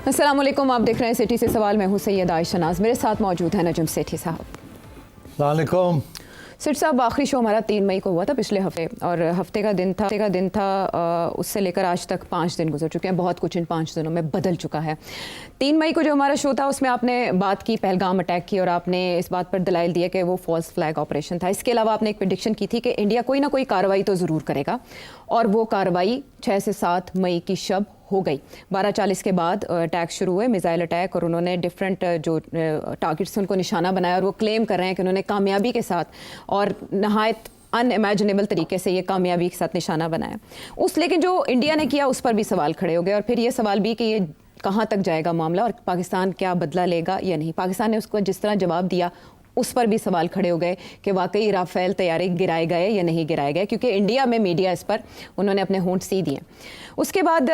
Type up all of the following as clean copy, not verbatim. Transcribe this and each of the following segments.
अस्सलाम वालेकुम, आप देख रहे हैं सिटी से सवाल। मैं हूं सैयद आयशा नाज, मेरे साथ मौजूद है नजम सेठी साहब। अस्सलाम वालेकुम। सेठ साहब, आखिरी शो हमारा 3 मई को हुआ था पिछले हफ्ते, और हफ्ते का दिन था उससे लेकर आज तक 5 दिन गुजर चुके हैं। बहुत कुछ इन 5 दिनों में बदल चुका है। 3 मई को जो हमारा शो था उसमें आपने बात की पहलगाम अटैक की, और आपने इस बात पर दलाइल दिया कि वो फॉल्स फ्लैग ऑपरेशन था। इसके अलावा आपने एक प्रेडिक्शन की थी कि इंडिया कोई ना कोई कार्रवाई तो ज़रूर करेगा, और वो कार्रवाई 6 से 7 मई की शब हो गई। 12:40 के बाद अटैक शुरू हुए, मिसाइल अटैक, और उन्होंने डिफरेंट जो टारगेट्स उनको निशाना बनाया, और वो क्लेम कर रहे हैं कि उन्होंने कामयाबी के साथ और नहायत अनइमेजिनेबल तरीके से ये कामयाबी के साथ निशाना बनाया। लेकिन जो इंडिया ने किया उस पर भी सवाल खड़े हो गए, और फिर ये सवाल भी कि ये कहाँ तक जाएगा मामला, और पाकिस्तान क्या बदला लेगा या नहीं। पाकिस्तान ने उसको जिस तरह जवाब दिया उस पर भी सवाल खड़े हो गए कि वाकई राफेल तैयारी गिराए गए या नहीं गिराए गए, क्योंकि इंडिया में मीडिया इस पर उन्होंने अपने होंठ सी दिए। उसके बाद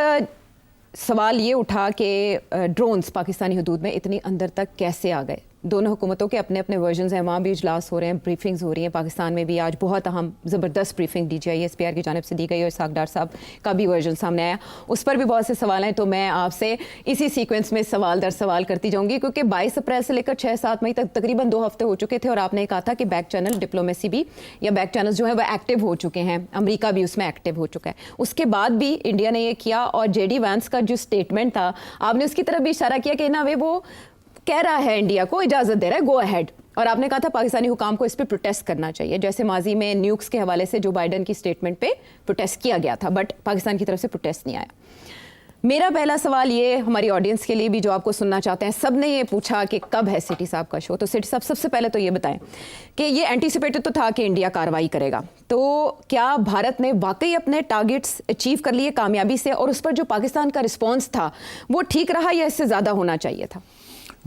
सवाल ये उठा कि ड्रोन्स पाकिस्तानी हुदूद में इतनी अंदर तक कैसे आ गए। दोनों हुकूमतों के अपने अपने वर्जन्स हैं, वहाँ भी इजलास हो रहे हैं, ब्रीफिंग्स हो रही हैं। पाकिस्तान में भी आज बहुत अहम ज़बरदस्त ब्रीफिंग DGI SPR की जानिब से दी गई, और इसहाक डार साहब का भी वर्जन सामने आया, उस पर भी बहुत से सवाल हैं। तो मैं आपसे इसी सीक्वेंस में सवाल दर सवाल करती जाऊँगी, क्योंकि 22 अप्रैल से लेकर 6-7 मई तक तकरीबन 2 हफ्ते हो चुके थे, और आपने कहा था कि बैक चैनल डिप्लोमेसी भी या बैक चैनल जो है वह एक्टिव हो चुके हैं, अमरीका भी उसमें एक्टिव हो चुका है। उसके बाद भी इंडिया ने ये किया, और JD वैंस का जो स्टेटमेंट था, आपने उसकी तरफ भी इशारा किया कि ना वो कह रहा है इंडिया को इजाज़त दे रहा है, गो अहेड, और आपने कहा था पाकिस्तानी हुकाम को इस पर प्रोटेस्ट करना चाहिए, जैसे माजी में न्यूक्स के हवाले से जो बाइडन की स्टेटमेंट पे प्रोटेस्ट किया गया था, बट पाकिस्तान की तरफ से प्रोटेस्ट नहीं आया। मेरा पहला सवाल ये हमारी ऑडियंस के लिए भी जो आपको सुनना चाहते हैं, सब ने ये पूछा कि कब है सिटी साहब का शो। तो सिटी साहब, सबसे पहले तो ये बताएं कि ये एंटीसिपेटेड तो था कि इंडिया कार्रवाई करेगा, तो क्या भारत ने वाकई अपने टारगेट्स अचीव कर लिए कामयाबी से, और उस पर जो पाकिस्तान का रिस्पॉन्स था वो ठीक रहा या इससे ज़्यादा होना चाहिए था?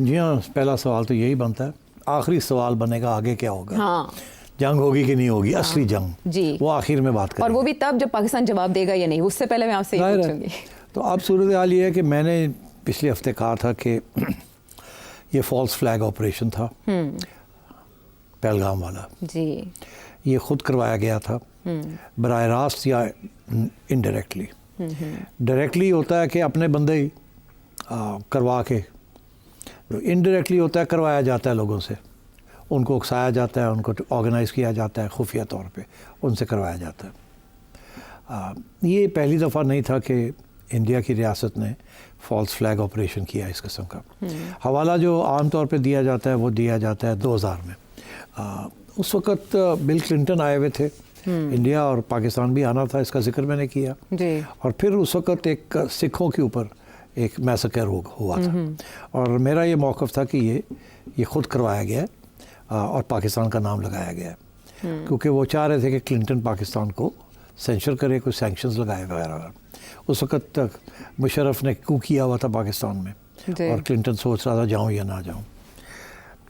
जी हाँ, पहला सवाल तो यही बनता है। आखिरी सवाल बनेगा आगे क्या होगा। हाँ, जंग होगी कि नहीं होगी, असली जंग जी, वो आखिर में बात करेंगे, और वो भी तब जब पाकिस्तान जवाब देगा या नहीं। उससे पहले मैं आपसे ये पूछूंगी। तो अब सूरत हाल ये है कि मैंने पिछले हफ्ते कहा था कि ये फॉल्स फ्लैग ऑपरेशन था पहलगाम वाला जी, ये खुद करवाया गया था बराह रास्त या इनडायरेक्टली। डायरेक्टली होता है कि अपने बंदे ही करवा के, इनडायरेक्टली होता है करवाया जाता है लोगों से, उनको उकसाया जाता है, उनको ऑर्गेनाइज़ किया जाता है, खुफिया तौर पे उनसे करवाया जाता है। ये पहली दफ़ा नहीं था कि इंडिया की रियासत ने फॉल्स फ्लैग ऑपरेशन किया इस किस्म का। हवाला जो आम तौर पे दिया जाता है वो दिया जाता है 2000 में। उस वक़्त बिल क्लिंटन आए हुए थे इंडिया, और पाकिस्तान भी आना था, इसका जिक्र मैंने किया जी। और फिर उस वक़्त एक सिखों के ऊपर एक मैसेकर हुआ था, और मेरा ये मौक़िफ़ था कि ये ख़ुद करवाया गया और पाकिस्तान का नाम लगाया गया, क्योंकि वो चाह रहे थे कि क्लिंटन पाकिस्तान को सेंशर करे, कुछ सैंक्शंस लगाए वगैरह। उस वक़्त तक मुशर्रफ ने कू किया हुआ था पाकिस्तान में, और क्लिंटन सोच रहा था जाऊँ या ना जाऊँ।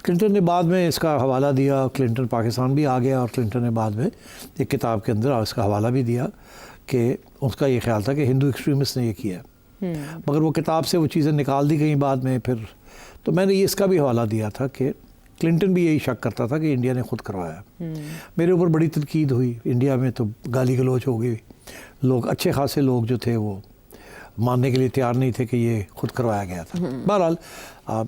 क्लिंटन ने बाद में इसका हवाला दिया, क्लिंटन पाकिस्तान भी आ गया, और क्लिंटन ने बाद में एक किताब के अंदर इसका हवाला भी दिया कि उसका ये ख्याल था कि हिंदू एक्सट्रीमिस्ट ने ये किया, मगर वो किताब से वो चीज़ें निकाल दी गई बाद में। फिर तो मैंने ये इसका भी हवाला दिया था कि क्लिंटन भी यही शक करता था कि इंडिया ने खुद करवाया। मेरे ऊपर बड़ी तनकीद हुई, इंडिया में तो गाली गलौज हो गई, लोग अच्छे खासे लोग जो थे वो मानने के लिए तैयार नहीं थे कि ये खुद करवाया गया था। बहरहाल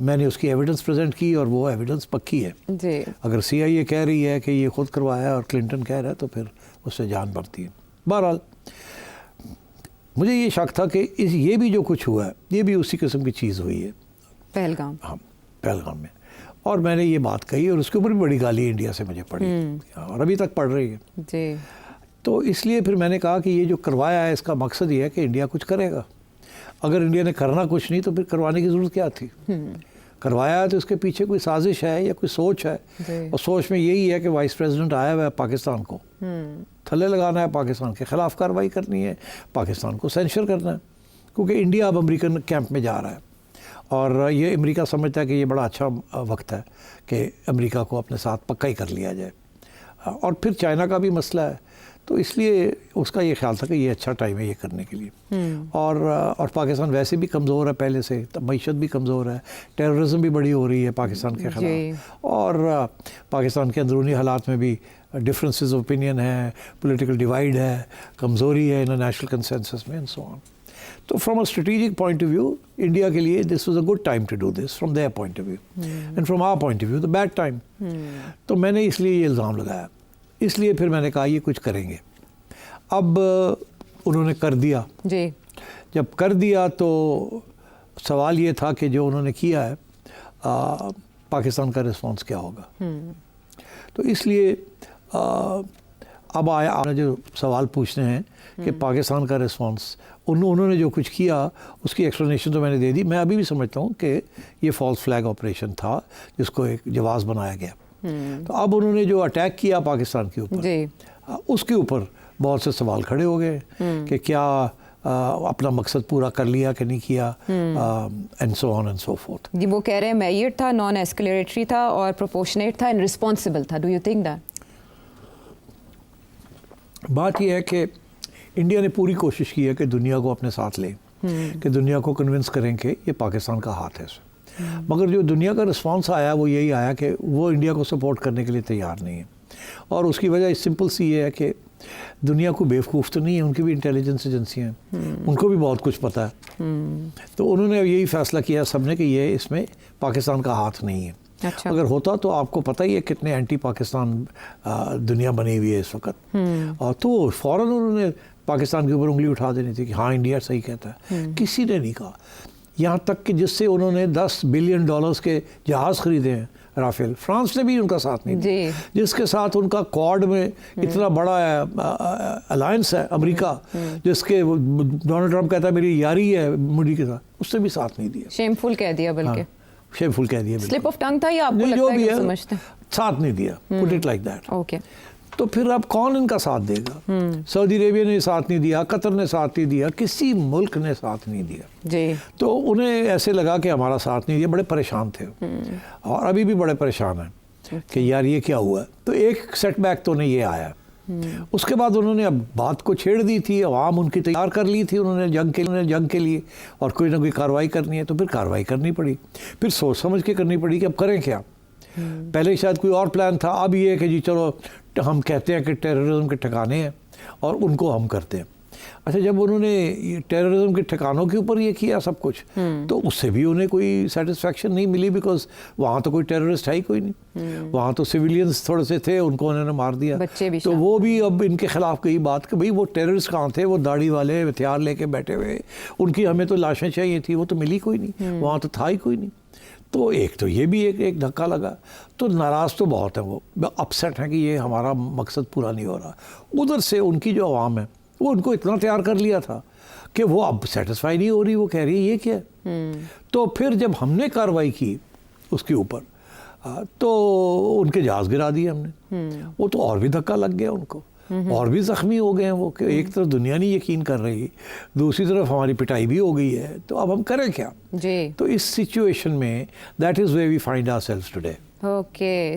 मैंने उसकी एविडेंस प्रेजेंट की, और वो एविडेंस पक्की है जी। अगर CIA कह रही है कि ये खुद करवाया और क्लिंटन कह रहा है तो फिर उससे जान बढ़ती है। बहरहाल मुझे ये शक था कि ये भी जो कुछ हुआ है ये भी उसी किस्म की चीज़ हुई है पहलगाम। हाँ, पहलगाम में, और मैंने ये बात कही, और उसके ऊपर भी बड़ी गाली इंडिया से मुझे पड़ी, और अभी तक पड़ रही है जी। तो इसलिए फिर मैंने कहा कि ये जो करवाया है इसका मकसद ये है कि इंडिया कुछ करेगा। अगर इंडिया ने करना कुछ नहीं तो फिर करवाने की ज़रूरत क्या थी। करवाया है तो उसके पीछे कोई साजिश है या कोई सोच है, और सोच में यही है कि वाइस प्रेसिडेंट आया हुआ है पाकिस्तान को थल्ले लगाना है, पाकिस्तान के ख़िलाफ़ कार्रवाई करनी है, पाकिस्तान को सेंशर करना है, क्योंकि इंडिया अब अमेरिकन कैंप में जा रहा है, और ये अमेरिका समझता है कि ये बड़ा अच्छा वक्त है कि अमेरिका को अपने साथ पक्का ही कर लिया जाए। और फिर चाइना का भी मसला है, तो इसलिए उसका ये ख्याल था कि ये अच्छा टाइम है ये करने के लिए। और पाकिस्तान वैसे भी कमज़ोर है पहले से, मईशत भी कमज़ोर है, टेररिज्म भी बड़ी हो रही है पाकिस्तान के ख़िलाफ़, और पाकिस्तान के अंदरूनी हालात में भी डिफरेंसेस ऑफ ओपिनियन है, पॉलिटिकल डिवाइड है, कमज़ोरी है इंटरनेशनल कंसेंसस में, एंड सो ऑन। तो from a strategic point of view India के लिए this was a good time to do this from their point of view, and from our point of view the bad time. तो मैंने इसलिए ये इल्ज़ाम लगाया, इसलिए फिर मैंने कहा ये कुछ करेंगे. अब उन्होंने कर दिया जी. जब कर दिया तो सवाल ये था कि जो उन्होंने किया है पाकिस्तान का रिस्पांस क्या होगा. तो इसलिए अब आया आपने जो सवाल पूछने हैं कि पाकिस्तान का रिस्पांस, उन्होंने जो कुछ किया उसकी एक्सप्लेनेशन तो मैंने दे दी. मैं अभी भी समझता हूँ कि ये फॉल्स फ्लैग ऑपरेशन था जिसको एक जवाब बनाया गया. तो अब उन्होंने जो अटैक किया पाकिस्तान के ऊपर, उसके ऊपर बहुत से सवाल खड़े हो गए कि क्या अपना मकसद पूरा कर लिया कि नहीं किया, and so on and so fourth. वो कह रहे हैं मेयर था, नॉन एस्केलेटरी था और प्रोपोर्शनेट था एंड रिस्पॉन्सिबल था. Do you think that? बात यह है कि इंडिया ने पूरी कोशिश की है कि दुनिया को अपने साथ ले, कि दुनिया को कन्विंस करें कि ये पाकिस्तान का हाथ है. मगर जो दुनिया का रिस्पांस आया वो यही आया कि वो इंडिया को सपोर्ट करने के लिए तैयार नहीं है. और उसकी वजह सिंपल सी ये है कि दुनिया को बेवकूफ़ तो नहीं है, उनकी भी इंटेलिजेंस एजेंसियाँ हैं, उनको भी बहुत कुछ पता है. तो उन्होंने यही फैसला किया सबने कि ये इसमें पाकिस्तान का हाथ नहीं है. अच्छा. अगर होता तो आपको पता ही है कितने एंटी पाकिस्तान दुनिया बनी हुई है इस वक्त. और तो फ़ौरन उन्होंने पाकिस्तान के ऊपर उंगली उठा देनी थी कि हाँ इंडिया सही कहता है. किसी ने नहीं कहा. यहाँ तक कि जिससे उन्होंने $10 बिलियन के जहाज़ खरीदे हैं राफेल, फ्रांस ने भी उनका साथ नहीं दिया, जिसके साथ उनका क्वाड में इतना बड़ा अलायंस है अमेरिका, जिसके डोनाल्ड ट्रंप कहता है मेरी यारी है मोदी के साथ, उसने भी साथ नहीं दिया. शेमफुल कह दिया, बल्कि शेमफुल कह दिया, स्लिप ऑफ टंग था या आपको लगता है कि समझते हैं? साथ नहीं दिया, put it like that. Okay. तो फिर अब कौन इनका साथ देगा? सऊदी अरेबिया ने साथ नहीं दिया, कतर ने साथ नहीं दिया, किसी मुल्क ने साथ नहीं दिया जी. तो उन्हें ऐसे लगा कि हमारा साथ नहीं दिया. बड़े परेशान थे और अभी भी बड़े परेशान हैं कि यार ये क्या हुआ. तो एक सेटबैक तो नहीं ये आया. उसके बाद उन्होंने अब बात को छेड़ दी थी, अवाम उनकी तैयार कर ली थी उन्होंने जंग के लिए, और कोई ना कोई कार्रवाई करनी है तो फिर कार्रवाई करनी पड़ी. फिर सोच समझ के करनी पड़ी कि अब करें क्या. पहले शायद कोई और प्लान था, अब ये है कि जी चलो हम कहते हैं कि टेररिज्म के ठिकाने हैं और उनको हम करते हैं. अच्छा, जब उन्होंने ये टेररिज्म के ठिकानों के ऊपर ये किया सब कुछ, तो उससे भी उन्हें कोई सेटिस्फैक्शन नहीं मिली, बिकॉज वहाँ तो कोई टेररिस्ट है ही कोई नहीं. वहाँ तो सिविलियंस थोड़े से थे, उनको उन्होंने मार दिया. तो वो भी अब इनके खिलाफ कही बात कि भाई वो टेररिस्ट कहाँ थे, वो दाढ़ी वाले हथियार लेके बैठे हुए, उनकी हमें तो लाशें चाहिए थी, वो तो मिली कोई नहीं, वहाँ तो था ही कोई नहीं. तो एक तो ये भी एक धक्का लगा. तो नाराज़ तो बहुत है, वो अपसेट है कि ये हमारा मकसद पूरा नहीं हो रहा. उधर से उनकी जो आवाम है वो उनको इतना तैयार कर लिया था कि वो अब सेटिस्फाई नहीं हो रही, वो कह रही है ये क्या है. तो फिर जब हमने कार्रवाई की उसके ऊपर तो उनके जहाज़ गिरा दिए हमने. वो तो और भी धक्का लग गया उनको, और भी ज़ख्मी हो गए हैं वो कि एक तरफ दुनिया नहीं यकीन कर रही, दूसरी तरफ हमारी पिटाई भी हो गई है. तो अब हम करें क्या जी. तो इस सिचुएशन में that is where we find ourselves today. Okay.